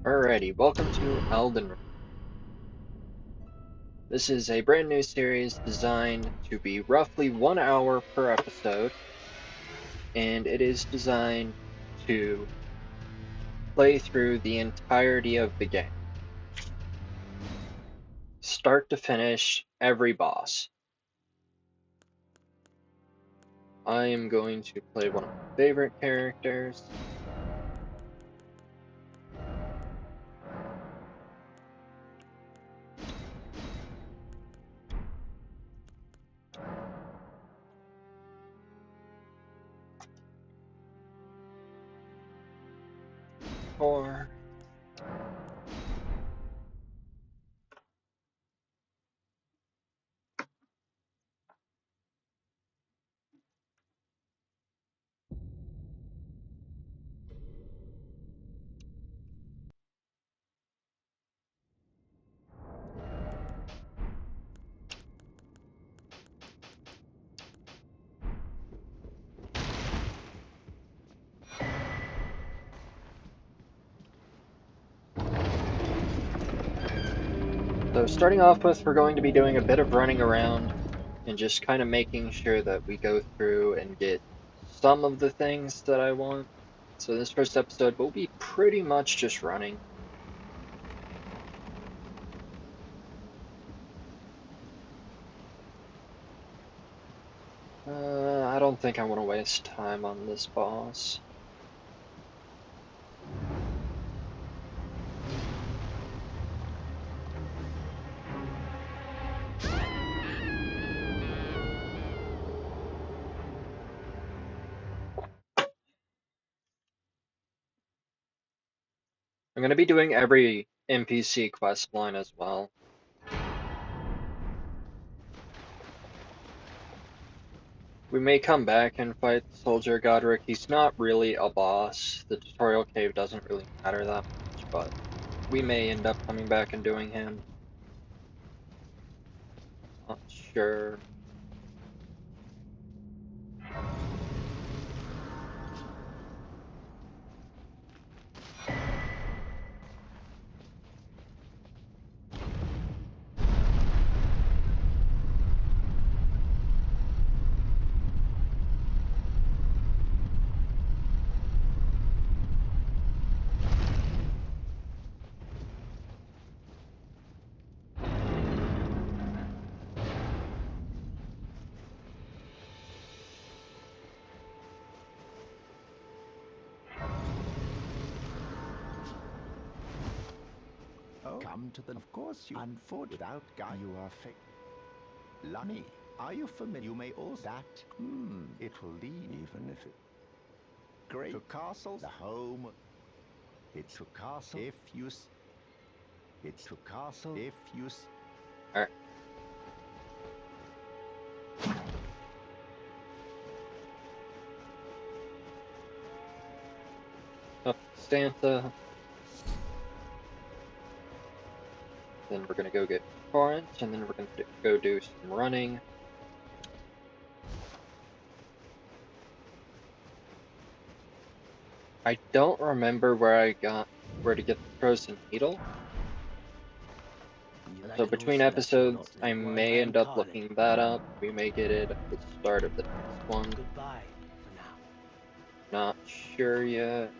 Alrighty, welcome to Elden. This is a brand new series designed to be roughly 1 hour per episode, and it is designed to play through the entirety of the game. Start to finish, every boss. I am going to play one of my favorite characters. Or so starting off with, we're going to be doing a bit of running around and just kind of making sure that we go through and get some of the things that I want. So this first episode will be pretty much just running. I don't think I want to waste time on this boss. I'm going to be doing every NPC quest line as well. We may come back and fight Soldier Godric. He's not really a boss. The tutorial cave doesn't really matter that much, but we may end up coming back and doing him. Not sure. Oh, come to the. Of course, you unfold without guy. You are fake. Lunny, are you familiar? You may also that. It will lead, even if it. Great to castle, the home. It's to castle if you. It's to castle if you. Alright. Up Santa. Then we're gonna go get Torrent, and then we're gonna go do some running. I don't remember where to get the frozen needle. So between episodes, I may end up looking that up. We may get it at the start of the next one. Goodbye for now. Not sure yet.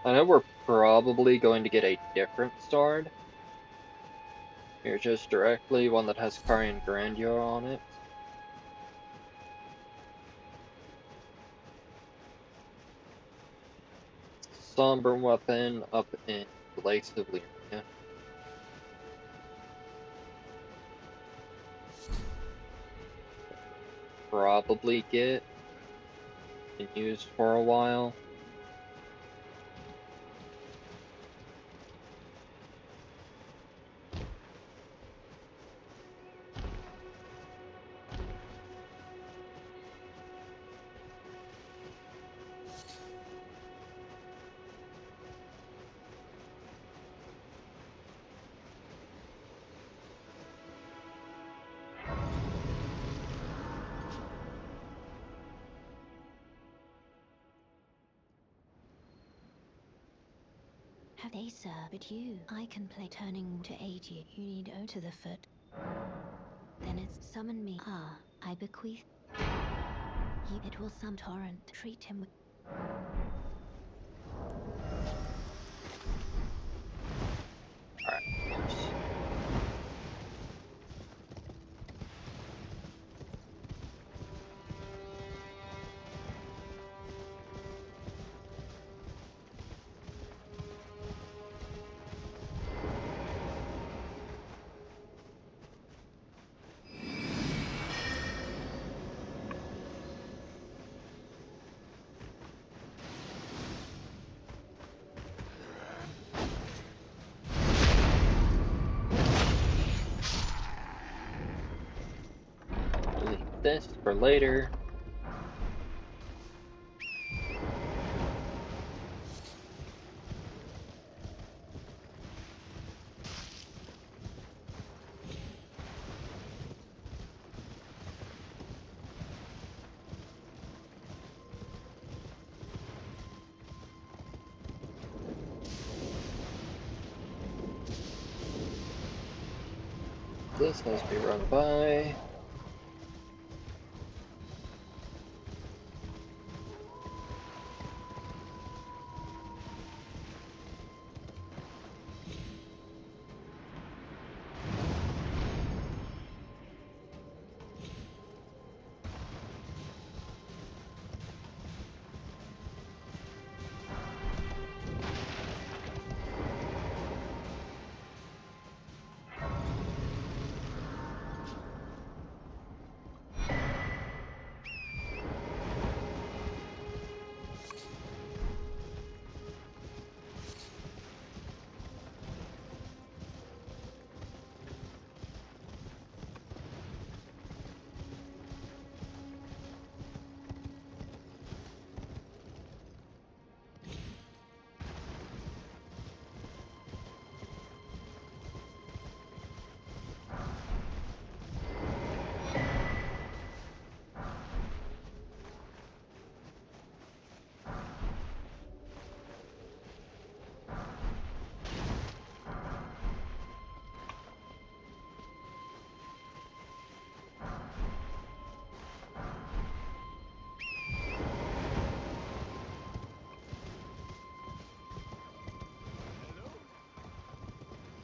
I know we're probably going to get a different sword. Here, just directly, one that has Carian Grandeur on it. Somber weapon up in the Lakes of Liurnia. Probably get and use for a while. have they, sir? But you, I can play turning to aid you. You need O to the foot. Then it's summon me. Ah, I bequeath you. It will some torrent. Treat him with. Alright, horse. Leave this for later. This has to be run by.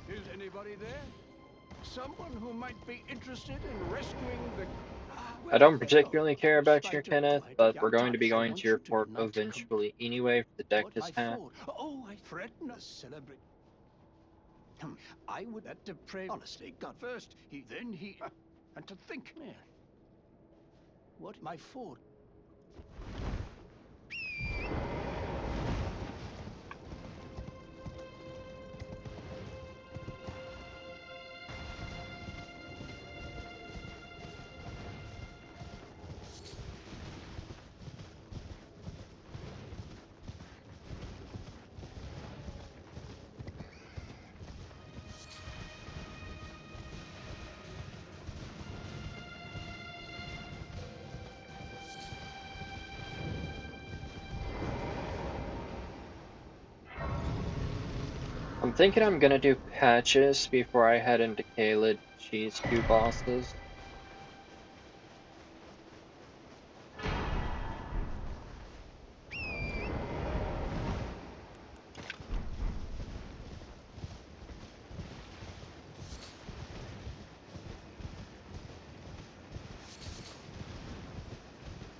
Is anybody there? Someone who might be interested in rescuing the... I well, don't hello. particularly care about you, Despite a Kenneth, quite but we're young going to be touch, I going to want your you to port not eventually anyway for the deck what I mishap. thought. Oh, I threaten to celebrate. I would that to pray honestly. God first, he, and to think, man, what my fault. I'm thinking I'm gonna do patches before I head into Caelid to cheese 2 bosses.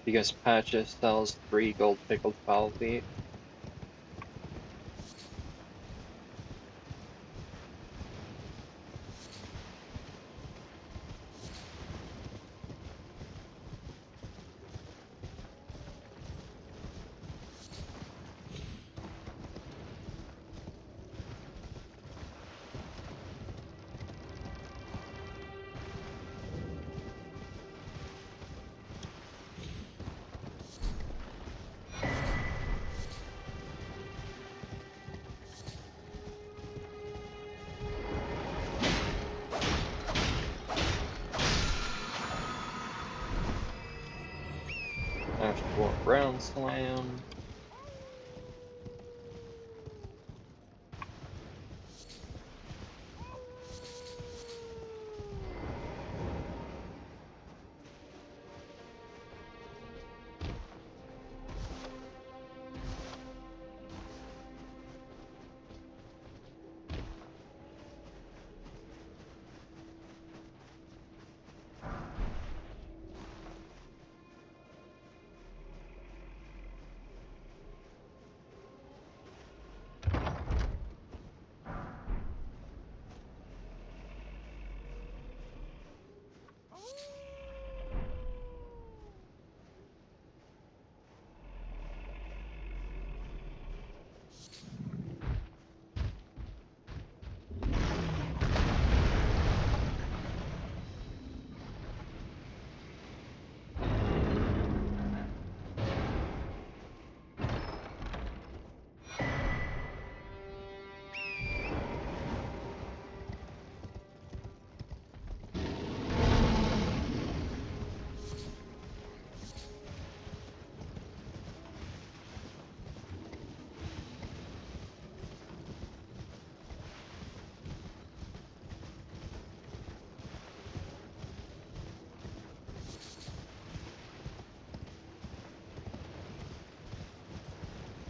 Because patches sells 3 gold pickled fowl feet. After War Ground Slam.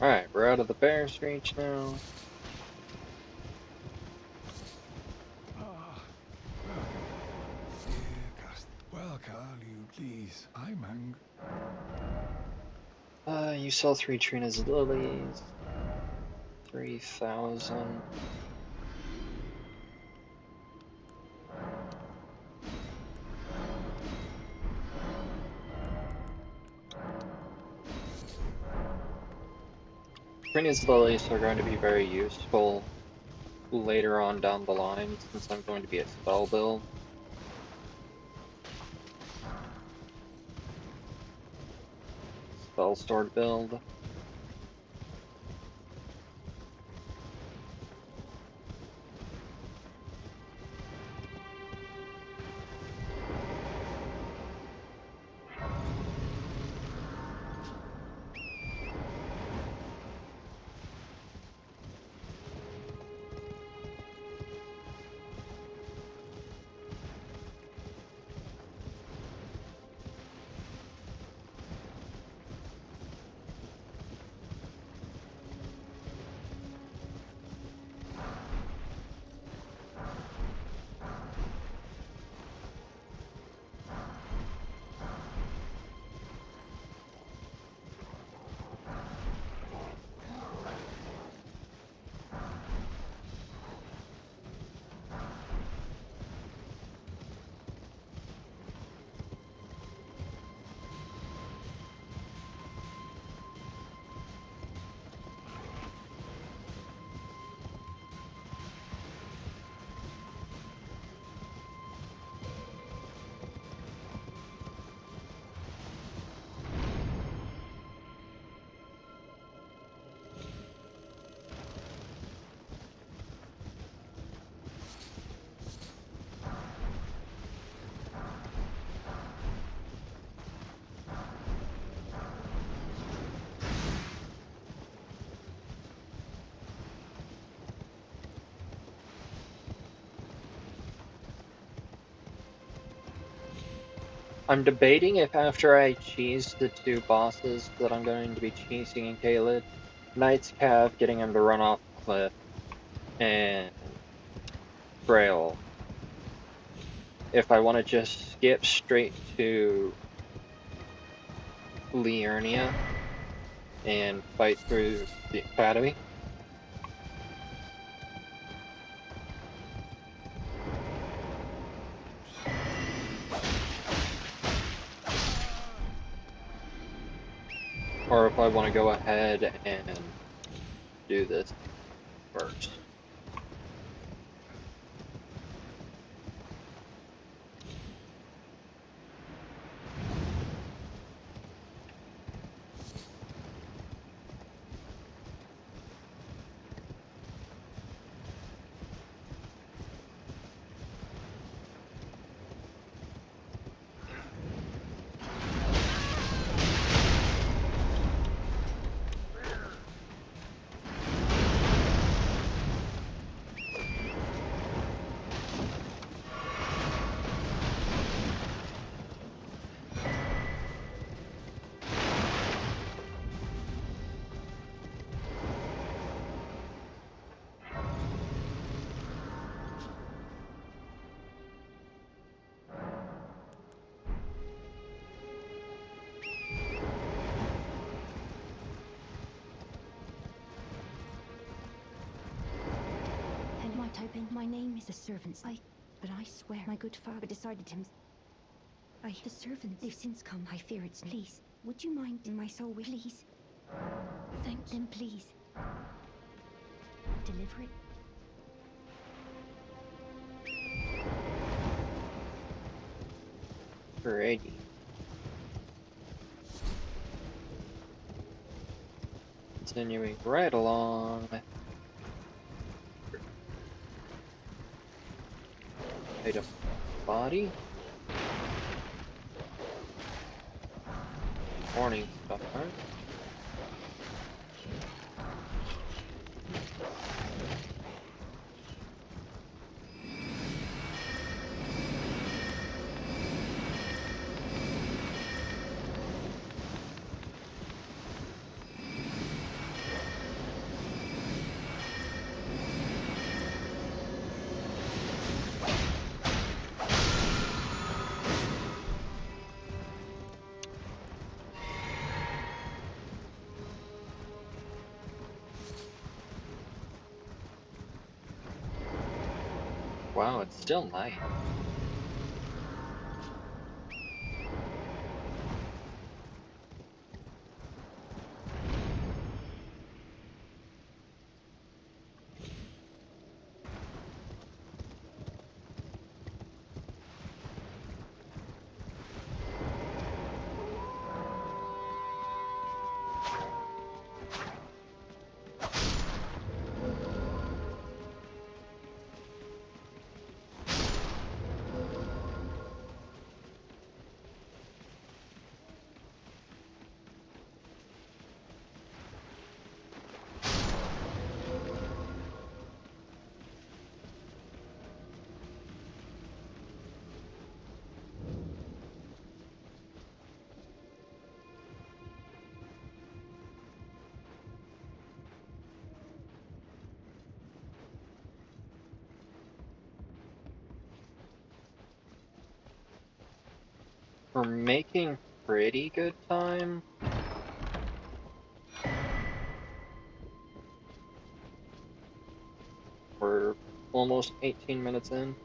Alright, we're out of the bear's reach now. Ah, welcome. Dear Cast. Welcome, you please. I'm angry. You sell 3 Trina's lilies. 3,000. Trina's lilies are going to be very useful later on down the line since I'm going to be a spell build. Spell sword build. I'm debating if after I cheese the 2 bosses that I'm going to be cheesing in Caelid, Knight's Cav getting him to run off the cliff, and Grail, if I want to just skip straight to Liurnia and fight through the Academy. Or if I want to go ahead and do this first. And might I bend my name is the servants. But I swear my good father decided him. The servants, they've since come. I fear it's please. Would you mind in my soul, please? Thank them, please. Deliver it. Alrighty. Continuing right along. Item body. Morning Star. Wow, it's still night. We're making pretty good time. We're almost 18 minutes in.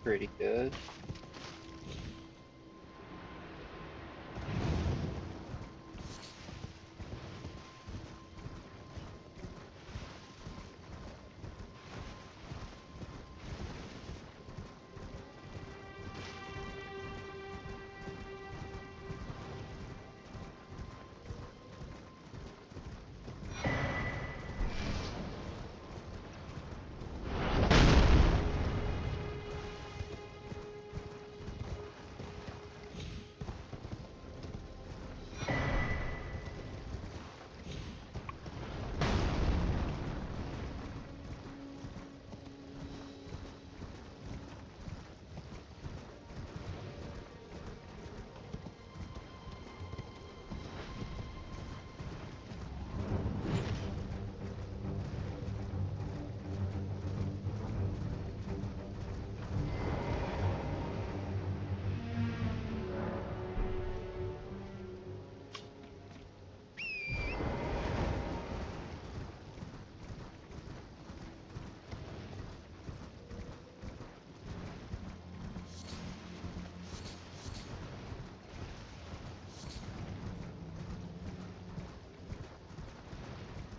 Pretty good.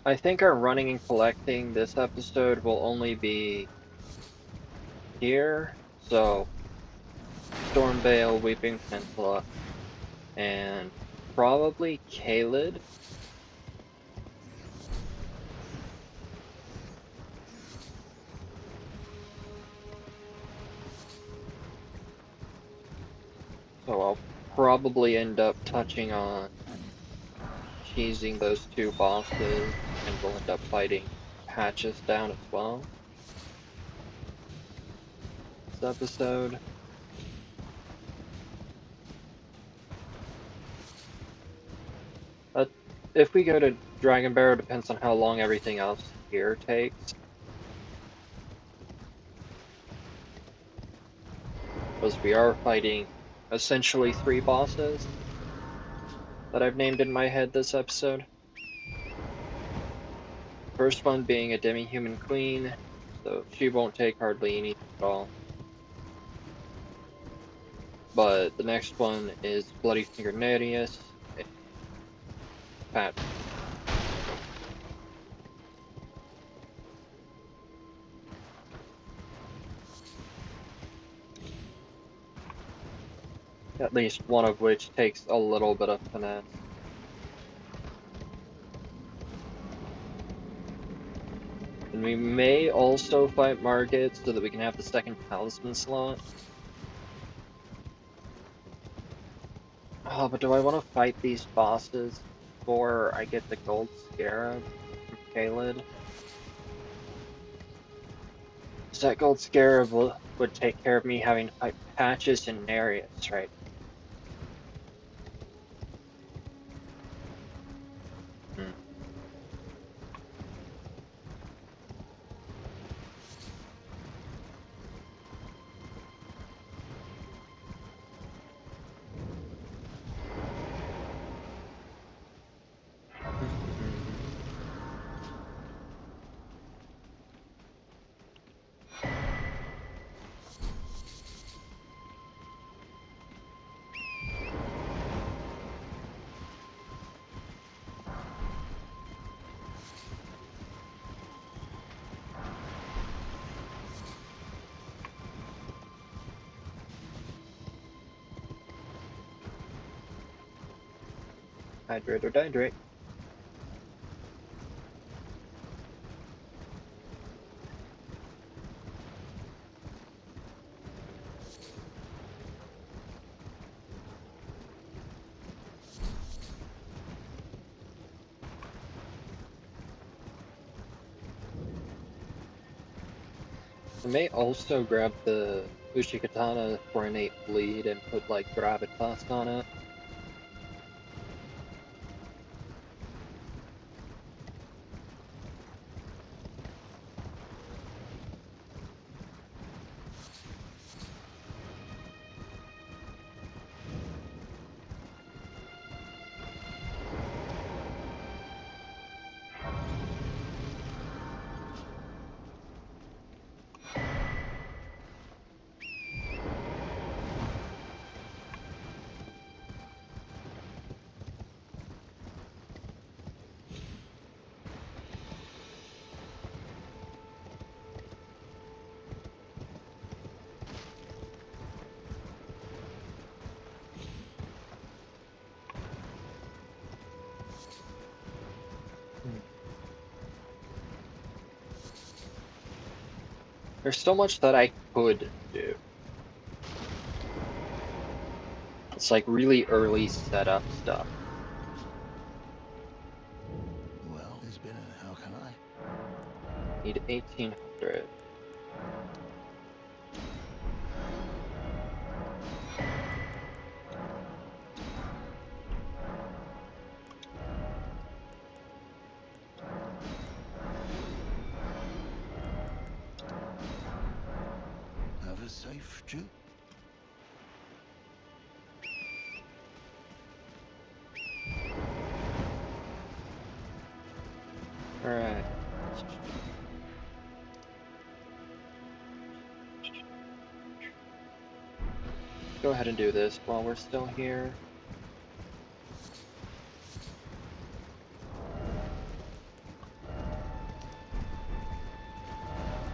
I think our running and collecting this episode will only be here. So, Stormvale, Weeping Peninsula, and probably Kaled. So I'll probably end up touching on cheesing those two bosses, and we'll end up fighting Patches down as well this episode. But if we go to Dragon Barrow, depends on how long everything else here takes. Because we are fighting essentially three bosses that I've named in my head this episode. First one being a demi-human queen, so she won't take hardly anything at all. But the next one is Bloody Finger Nereus and Patches. At least one of which takes a little bit of finesse. And we may also fight Margit so that we can have the second talisman slot. Oh, but do I want to fight these bosses before I get the gold scarab from Kaled? So that gold scarab would take care of me having to fight Patches and Nereus, right? Hmm. Hydrate or dihydrate. I may also grab the Ushikatana for innate bleed and put like gravitas on it. There's so much that I could do. It's like really early setup stuff. Well, it's been a... How can I? Need 1800. Have a safe trip. Alright. Go ahead and do this while we're still here.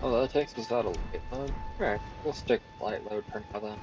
Oh, that takes us out of light mode. Alright, we'll stick with light load for now then.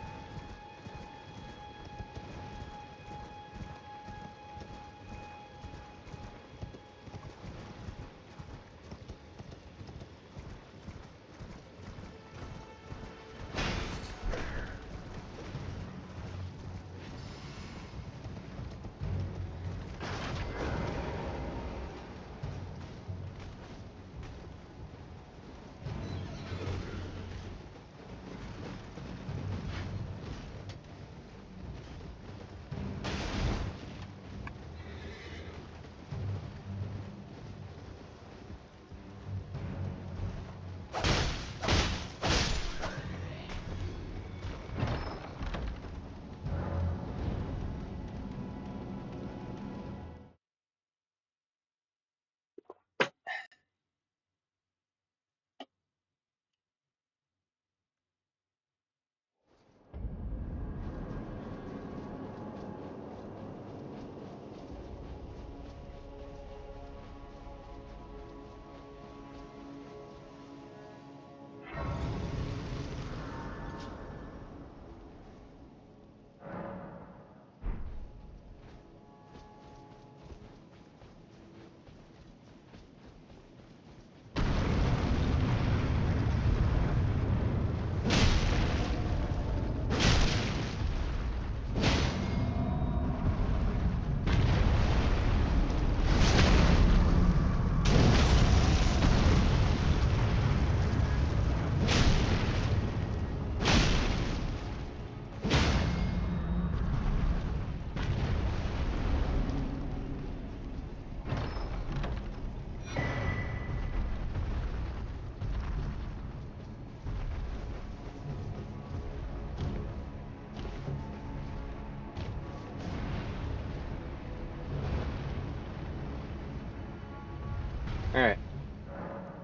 Alright.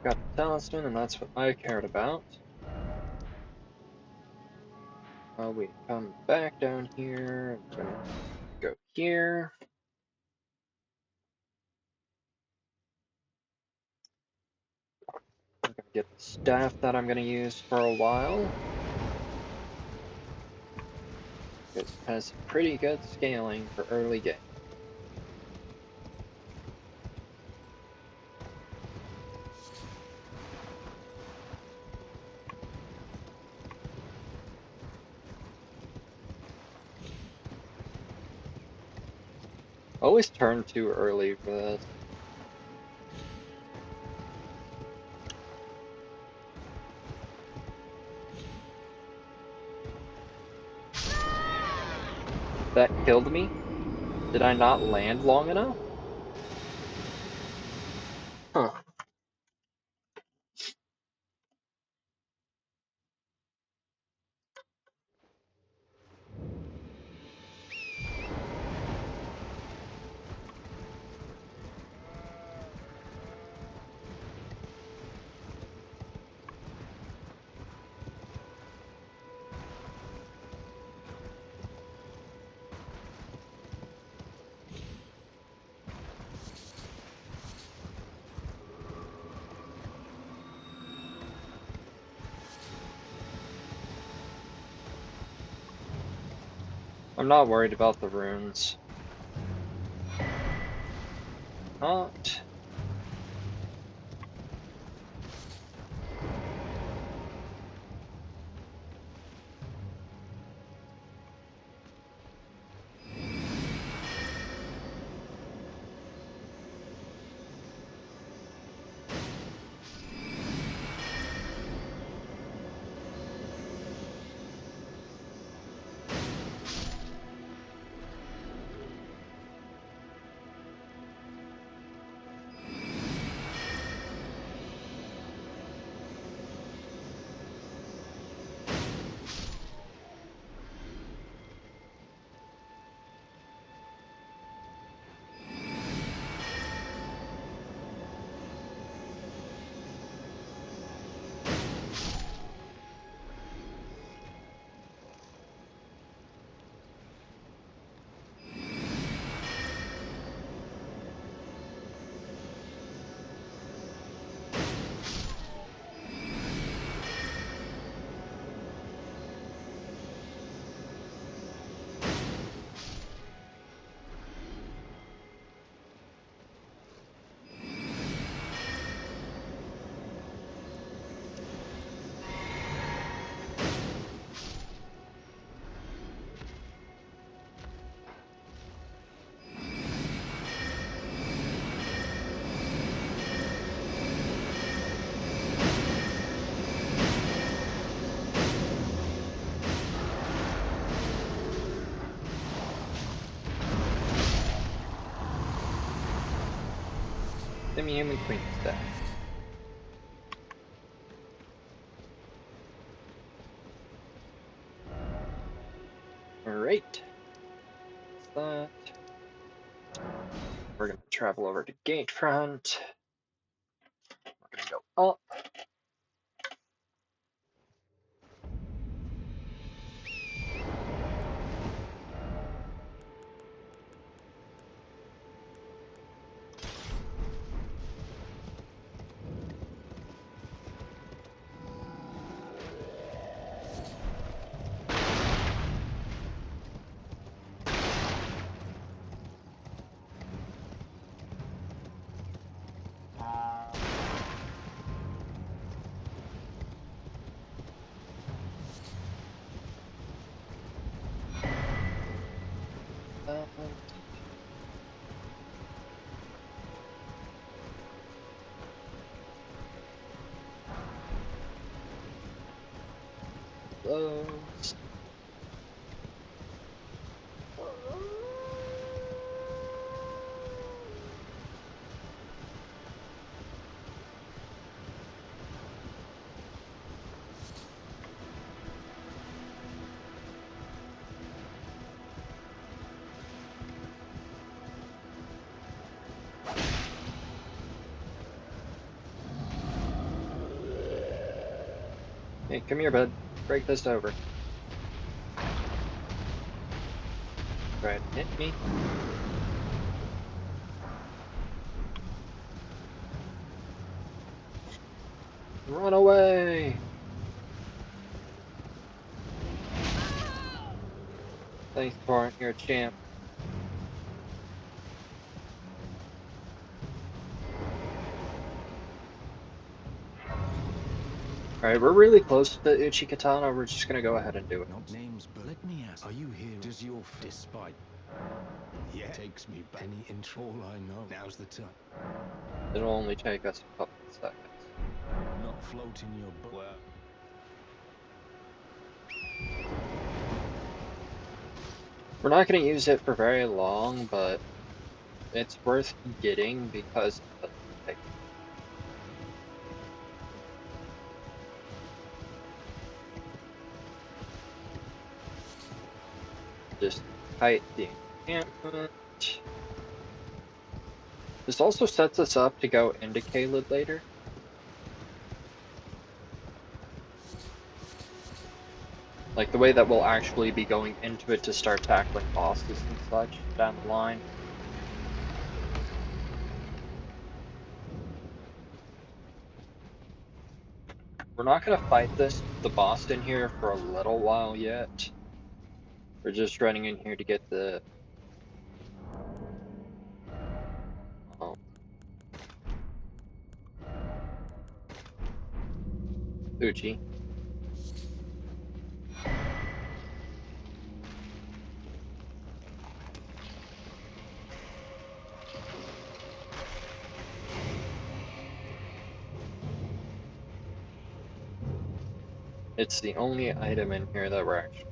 Got the talisman, and that's what I cared about. We come back down here, and we're gonna go here. I'm gonna get the staff that I'm gonna use for a while. Because it has pretty good scaling for early game. Always turn too early for this. That killed me? Did I not land long enough? Huh. I'm not worried about the runes. Not. Semi-human queen staff. Alright. That's that. We're gonna travel over to Gatefront. We're gonna go up. That. Those. Hey, come here, bud. Break this over. Try to hit me. Run away! Thanks, Torrent. You're a champ. Alright, we're really close to Uchikatana. We're just gonna go ahead and do it. Not names, but let me ask, are you here as your despite? Yeah. Takes me back. Any intro, all I know. Now's the time. It'll only take us a couple of seconds. Not floating your boat. Well. We're not going to use it for very long, but it's worth getting because it doesn't take long. Just hide the encampment. This also sets us up to go into Caelid later. Like the way that we'll actually be going into it to start tackling bosses and such down the line. We're not going to fight the boss in here for a little while yet. We're just running in here to get the Uchi. It's the only item in here that we're actually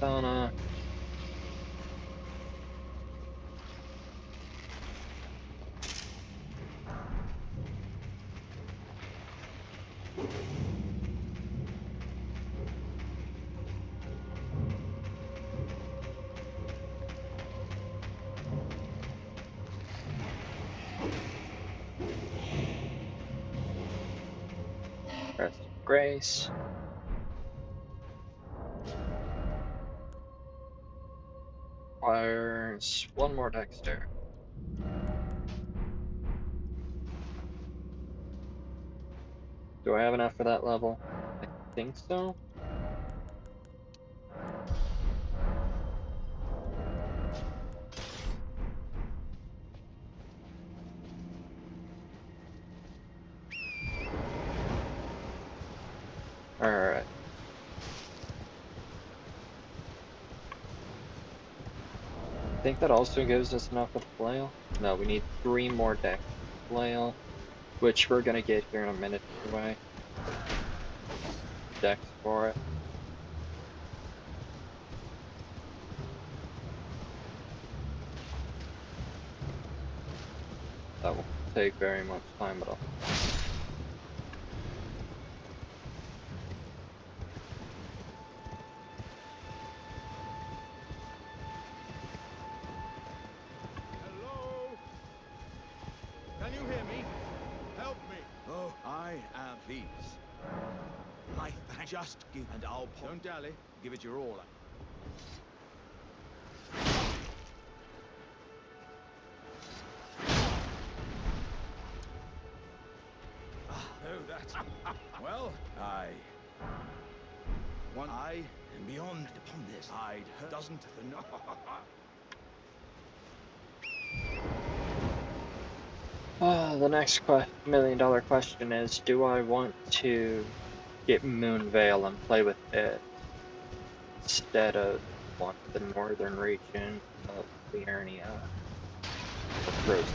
gonna. Rest in grace. Requires one more dexterity. Do I have enough for that level? I think so. Alright. I think that also gives us enough for the flail. No, we need 3 more dex for the flail, which we're gonna get here in a minute anyway. Dex for it. That won't take very much time at all. Hello? Can you hear me? Help me. Oh, I am pleased. My thanks. Just give, and I'll Don't dally. give it your all. Oh, that's well. I and beyond upon this. I'd heard doesn't the no. The next million-dollar question is, do I want to get Moonveil and play with it instead of one of the northern region of Liurnia or Frozen?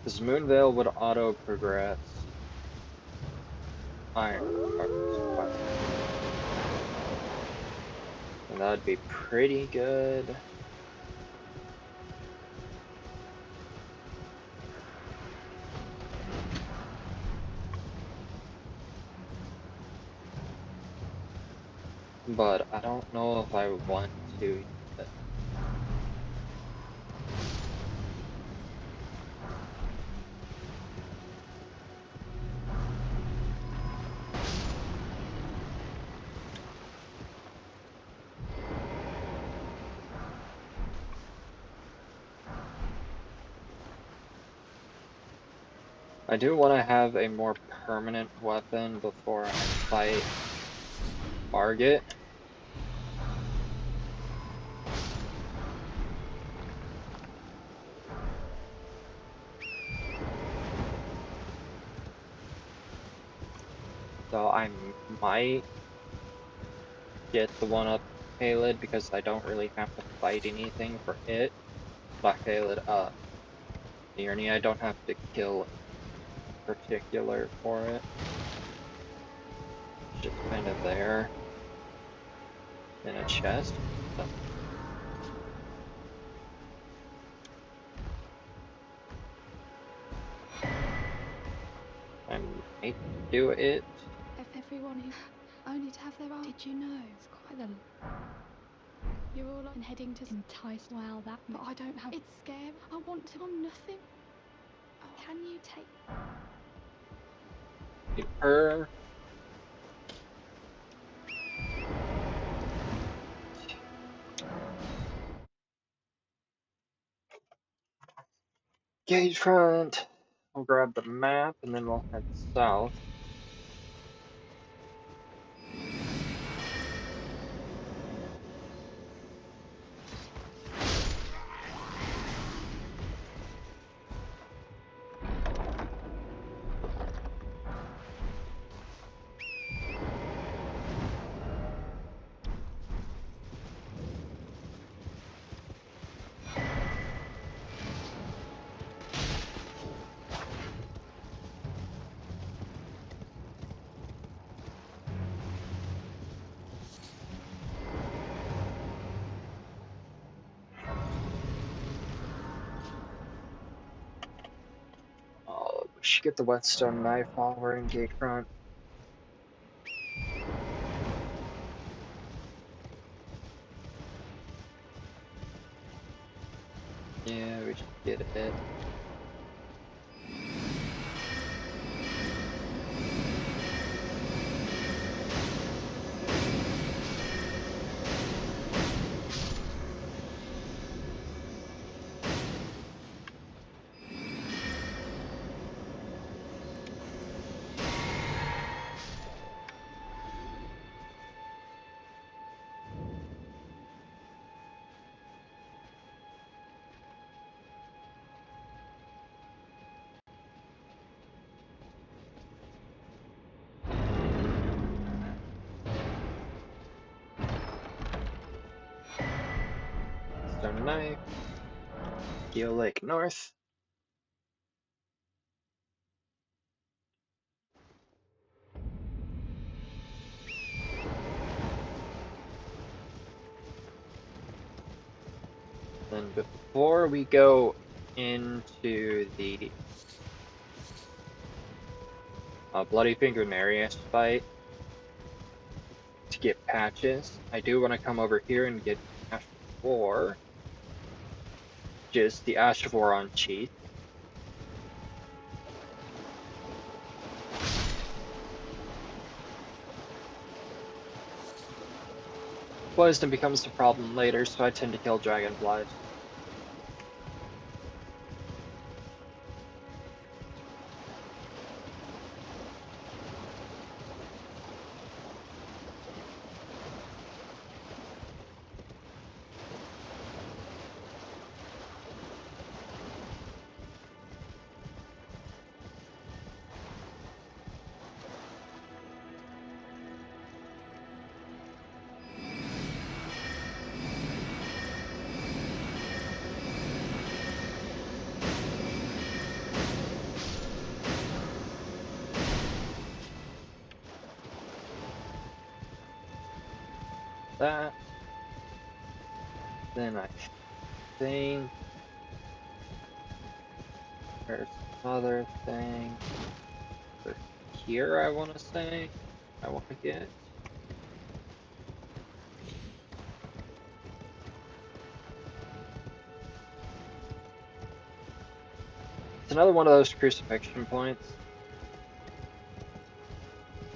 Because Moonveil would auto-progress Iron Quest. And that'd be pretty good. But I don't know if I want to yet. I do want to have a more permanent weapon before I fight Margit. So I might get the one up Haled because I don't really have to fight anything for it. But Haled up. Nearly I don't have to kill in particular for it. It's just kind of there in a chest. So I might do it. Everyone who only to have their arm. Did you know? It's quite a. You're all on heading to entice. Well, that. But I don't have. It's scary. I want to. I'm nothing. Oh, can you take? Her. Gauge front. We'll grab the map and then we'll head south. Oh, we should get the whetstone knife while we're in gate front. Yeah, we should get it. Stone knife. Geo Lake North. Then before we go into the Bloody Finger Nereus fight to get patches, I do want to come over here and get Ash of War. Just the Ash of War on Cheat. Poison becomes a problem later, so I tend to kill dragonflies. That. Then I think there's another thing over here I want to say I want to get. It's another one of those crucifixion points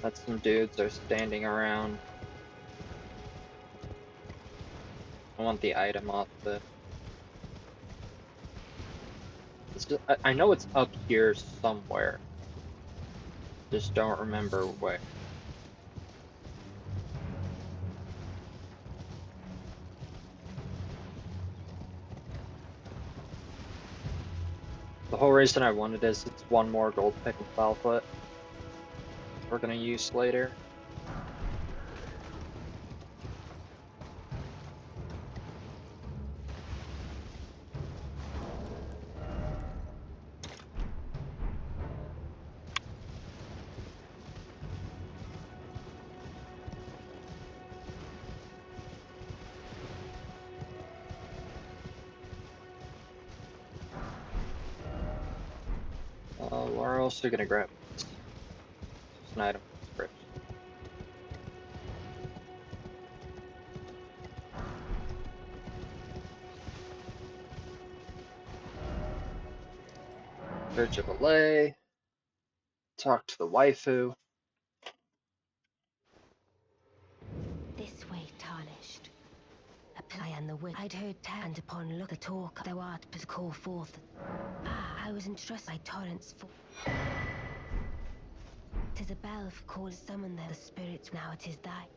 that some dudes are standing around. I want the item off of it. It's just, I know it's up here somewhere. Just don't remember where. The whole reason I wanted is it's one more gold pick of Foulfoot. we're gonna use later. We're also gonna grab this. It's an item from script. Search of a lay. Talk to the waifu. This way, tarnished. Apply and the wit. I'd heard tell, and upon look the talk, thou art but call forth. I was entrusted by torrents for. 'Tis a bell for call summon there the spirits, now it is thy.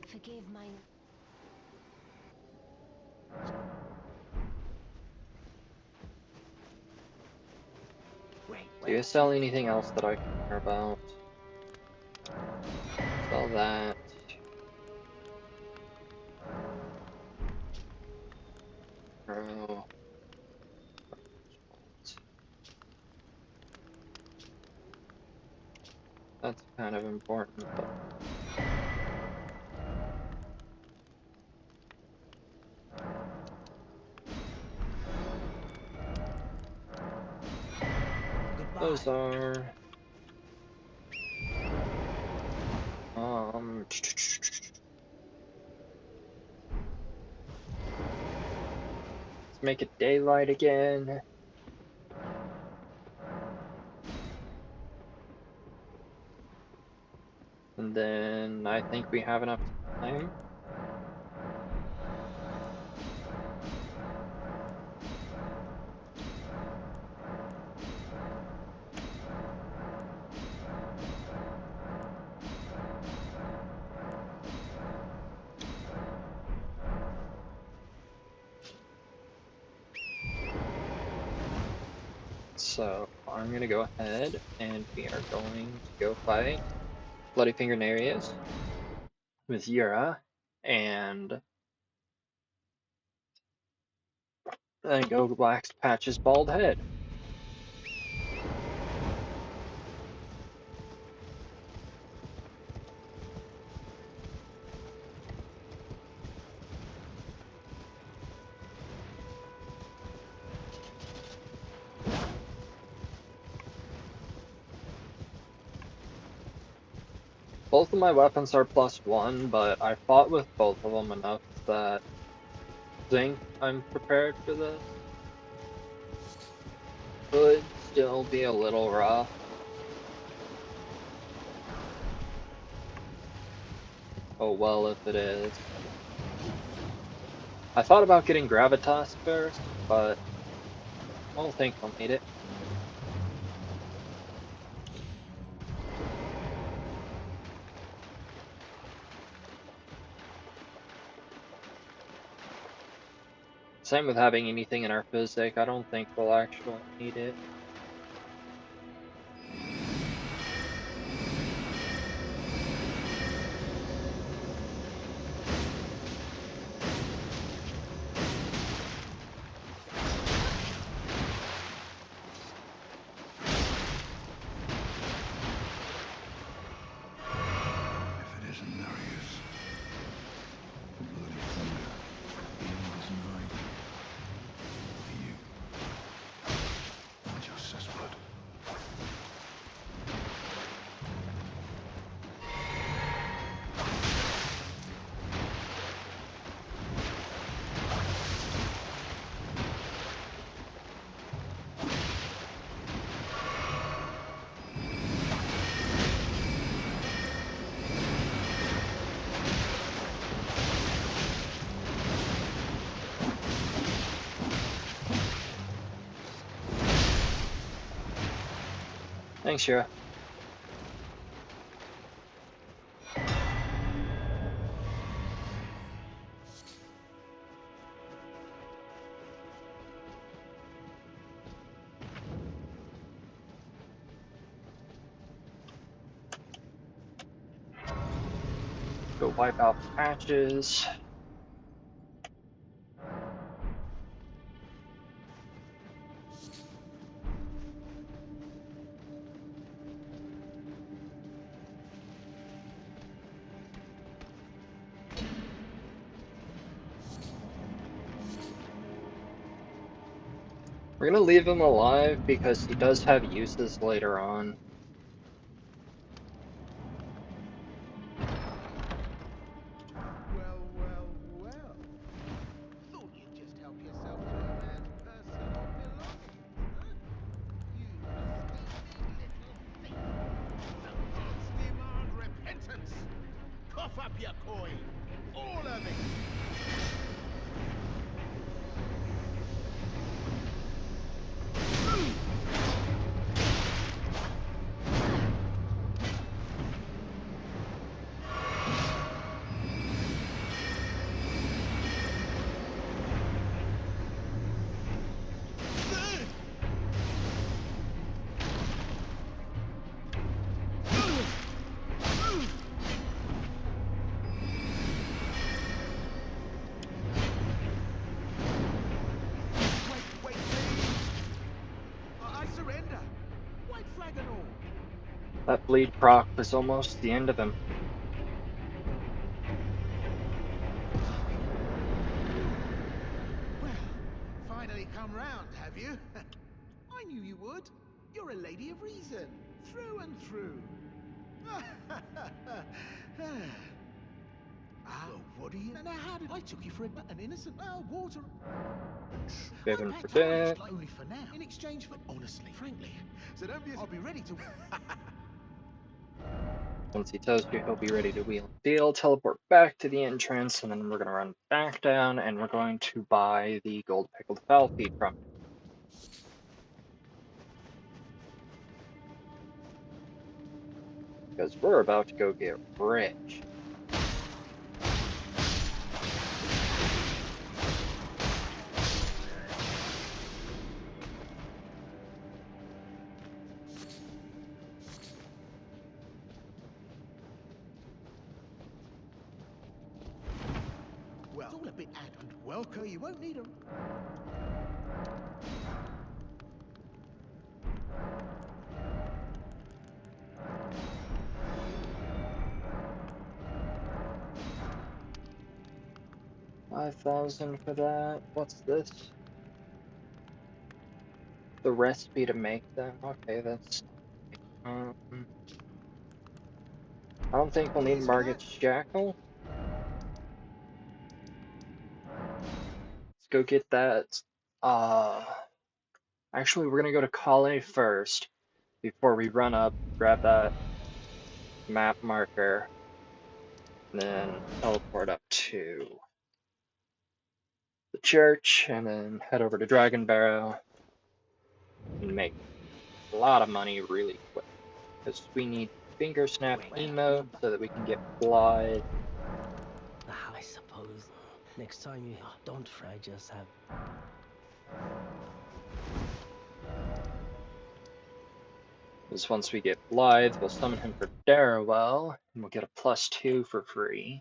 Forgive my. Do you sell anything else that I care about? Sell that. Grow. That's kind of important, but those are let's make it daylight again. And then I think we have enough time. So I'm gonna go ahead and we are going to go fight Bloody Finger Nereus with Yura and then go wax Patch's bald head. Both of my weapons are +1, but I fought with both of them enough that I think I'm prepared for this. Could still be a little rough. Oh well if it is. I thought about getting Gravitas first, but I don't think I'll need it. Same with having anything in our physic, I don't think we'll actually need it. If it isn't Nereus, the bloody thunder, the end isn't right. For you. And your blood. Thanks, Shira. we'll wipe out patches. We're gonna leave him alive because he does have uses later on. Well, well, well. Thought you'd just help yourself to a man's personal belongings, huh? You scheming little thief. The gods demand repentance. Cough up your coin. All of it. Wait, please. I surrender. White flag and all. That bleed proc was almost the end of him. Well, finally come round, have you? I knew you would. You're a lady of reason, through and through. Well, what do you... Now, how did I took you for an innocent water... Forgiven I for tarnished, debt. like, only for now, in exchange for... Honestly, frankly. So don't be... I'll be ready to... Once he tells you he'll be ready to wheel and deal, teleport back to the entrance, and then we're going to run back down, and we're going to buy the gold pickled fowl feed from him. Because we're about to go get rich. Well, it's all a bit ad and welcome. You won't need them. $5,000 for that. What's this? The recipe to make them. Okay, that's... I don't think we'll need Cheers for that. Margot's Jackal. Let's go get that. Actually, we're gonna go to Kale first before we run up, grab that map marker, and then teleport up to the church, and then head over to Dragon Barrow and make a lot of money really quick. Because we need Finger Snap Emo so that we can get Blithe. I suppose next time you don't fry, just have. Because once we get Blithe, we'll summon him for Darrowell, and we'll get a +2 for free.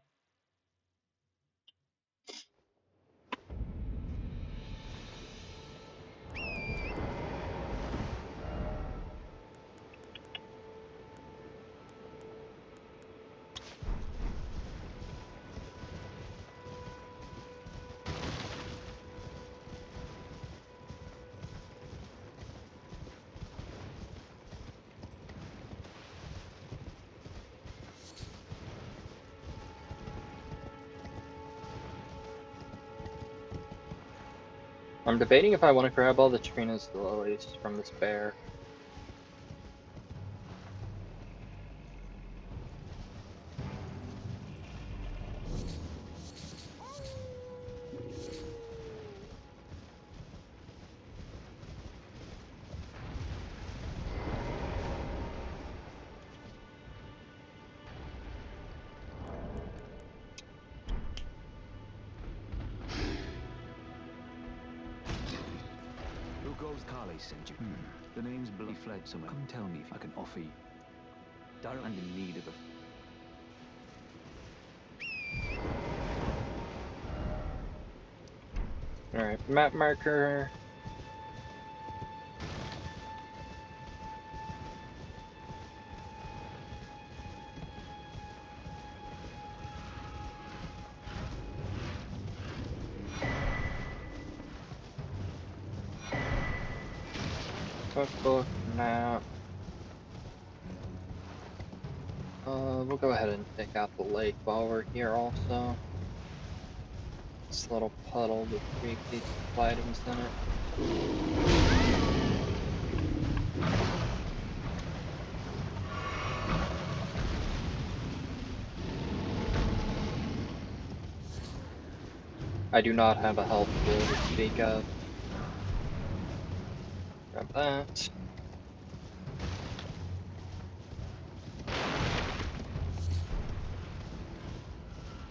I'm debating if I want to grab all the Trina's lilies from this bear. Who goes Carly sent you? The name's Bloody Fled somewhere. Come tell me if I can offer you. Darren, I'm in need of a... Alright, map marker. Cookbook, map. We'll go ahead and take out the lake while we're here also. This little puddle with 3 pieces of items in it. I do not have a health pool to speak of. Grab that.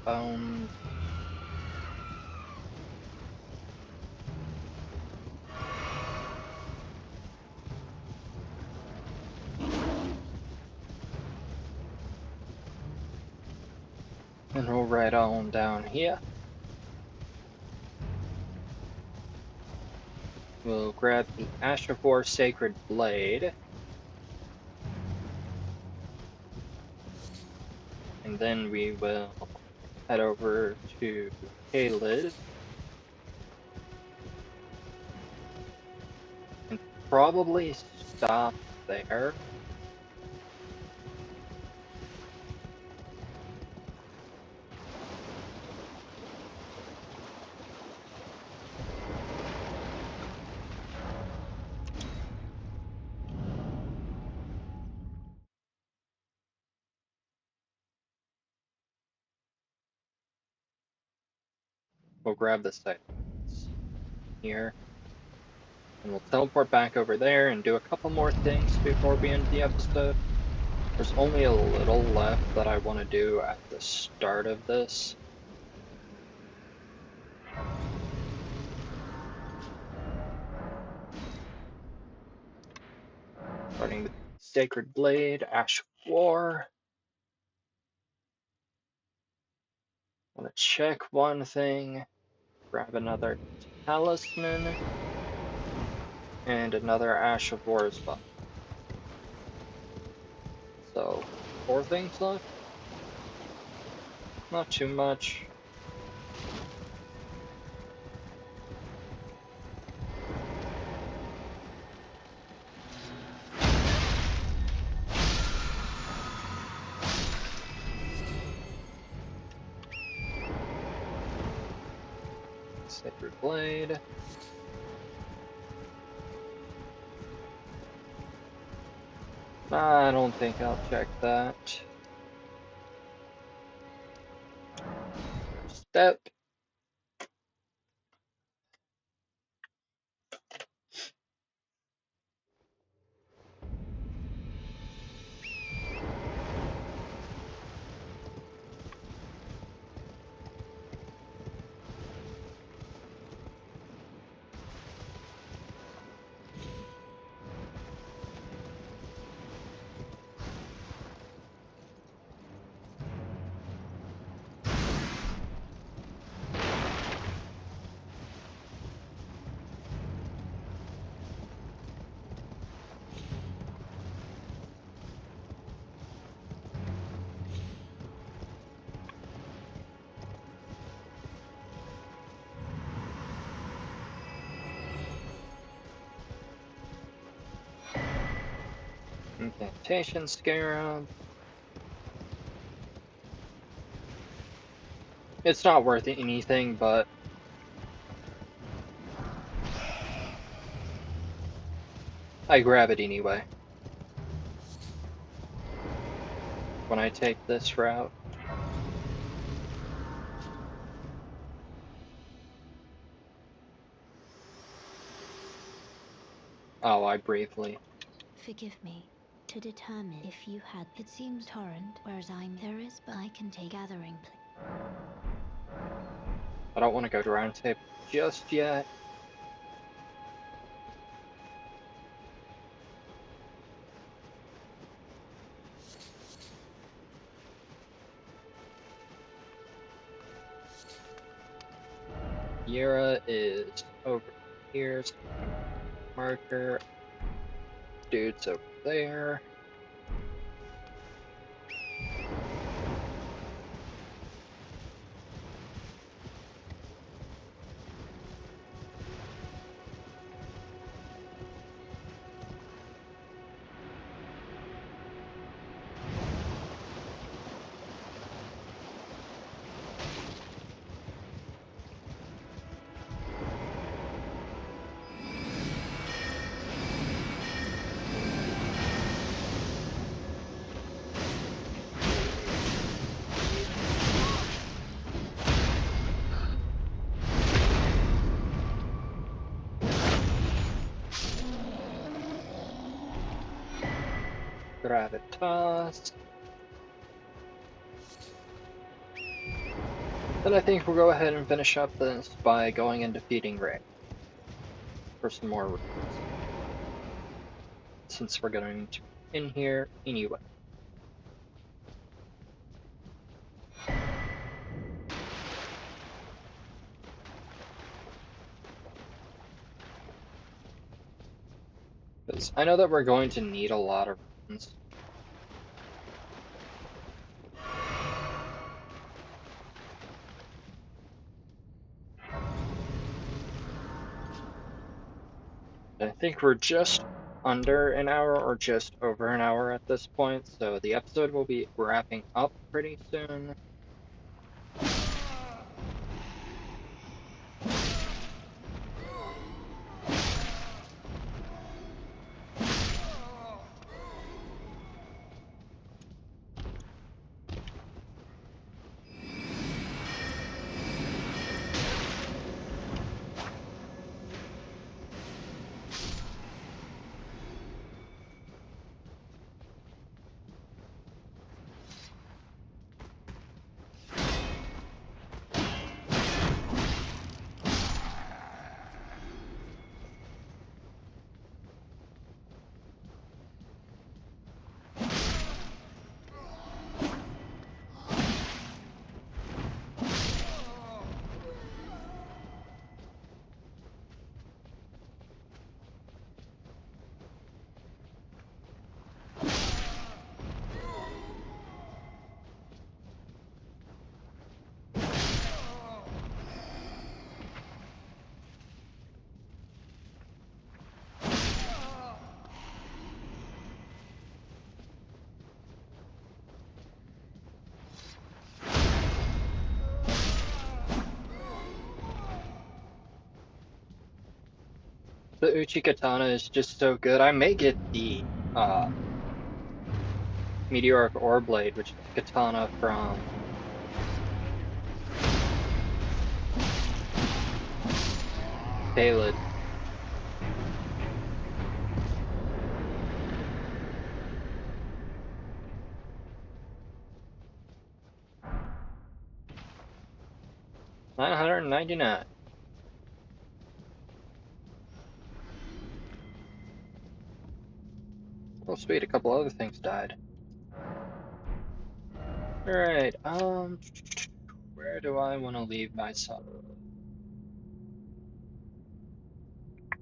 Bones. And we'll right on down here. We'll grab the Ashevore Sacred Blade. And then we will head over to Kalid. And probably stop there. We'll grab the side here. And we'll teleport back over there and do a couple more things before we end the episode. There's only a little left that I want to do at the start of this. Starting with Sacred Blade, Ash of War. I want to check one thing, grab another Talisman, and another Ash of War as well. So, 4 things left? Not too much. Sacred Blade. I don't think I'll check that. First step. Incantation Scarab. It's not worth anything, but I grab it anyway when I take this route. Oh, I briefly. Forgive me. To determine if you had, it seems torrent, whereas there is, but I can take gathering. I don't want to go to round table just yet. Yura is over here, so I'm gonna marker. Dude's over there. Gravitas. Then I think we'll go ahead and finish up this by going and defeating Ray for some more runes, since we're going to be in here anyway. Because I know that we're going to need a lot of runes. I think we're just under an hour or just over an hour at this point, so the episode will be wrapping up pretty soon. The Uchi Katana is just so good. I may get the Meteoric Ore Blade, which is the katana from Caelid. $999. Oh sweet, a couple other things died. Alright, where do I want to leave myself? I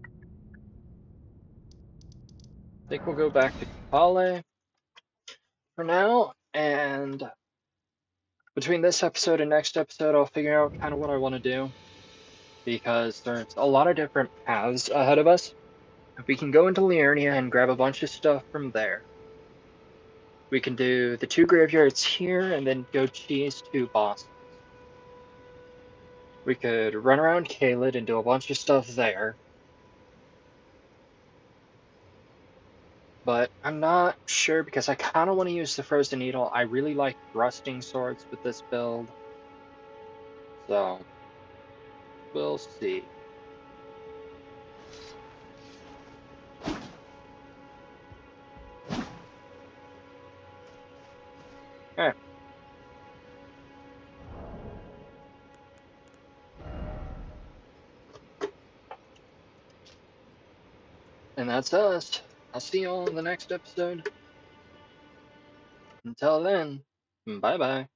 think we'll go back to Kapale for now, and between this episode and next episode, I'll figure out kind of what I want to do, because there's a lot of different paths ahead of us. If we can go into Liurnia and grab a bunch of stuff from there, we can do the 2 graveyards here and then go cheese 2 bosses. We could run around Caelid and do a bunch of stuff there. But I'm not sure because I kind of want to use the Frozen Needle. I really like thrusting swords with this build. So, we'll see. Alright. And that's us. I'll see you all in the next episode. Until then, bye bye.